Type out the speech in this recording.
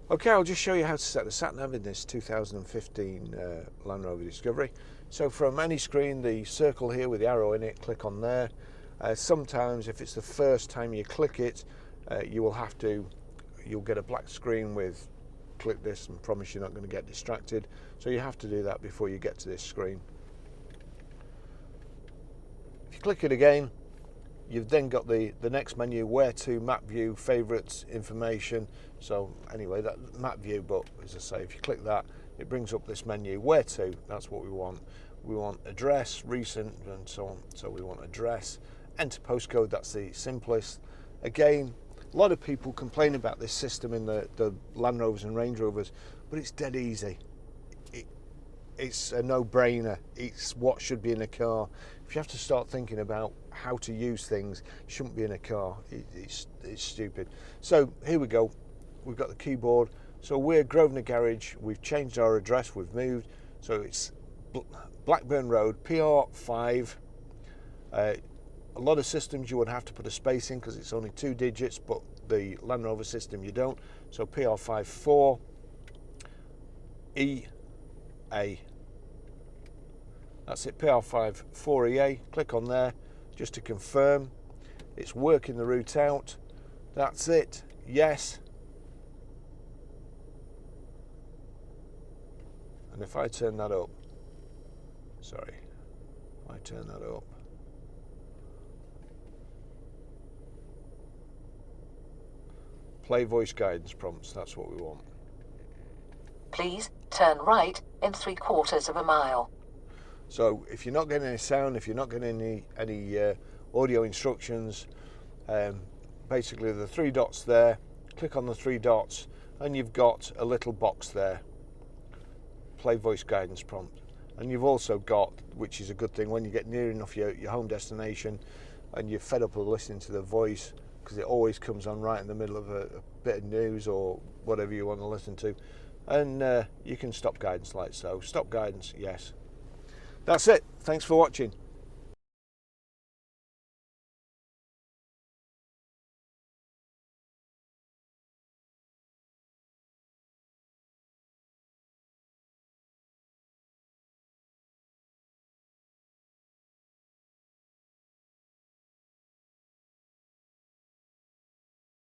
Okay, I'll just show you how to set the sat-nav in this 2015 Land Rover Discovery. So from any screen, the circle here with the arrow in it, click on there. Sometimes if it's the first time you click it, you'll get a black screen with click this and promise you're not going to get distracted. So you have to do that before you get to this screen. If you click it again, you've then got the next menu, where to, map view, favorites, information. So anyway, that map view, but as I say, if you click that, it brings up this menu, where to, that's what we want. We want address, recent, and so on. So we want address, enter postcode, that's the simplest. Again, a lot of people complain about this system in the Land Rovers and Range Rovers, but it's dead easy. It's a no-brainer. It's what should be in a car. If you have to start thinking about how to use things, it shouldn't be in a car. It's stupid. So here we go. We've got the keyboard. So we're Grosvenor Garage. We've changed our address. We've moved. So it's Blackburn Road, PR5. A lot of systems you would have to put a space in because it's only 2 digits, but the Land Rover system you don't. So PR5 4EA. That's it, PR5 4EA. Click on there just to confirm it's working the route out. That's it. Yes. And if I turn that up, sorry, if I turn that up, play voice guidance prompts, that's what we want. Please turn right in 3/4 of a mile. So if you're not getting any sound, if you're not getting any audio instructions, basically the 3 dots there, click on the 3 dots and you've got a little box there, play voice guidance prompt. And you've also got, which is a good thing, when you get near enough your home destination and you're fed up of listening to the voice, because it always comes on right in the middle of a bit of news or whatever you want to listen to, and you can stop guidance like so. Stop guidance, yes. That's it. Thanks for watching.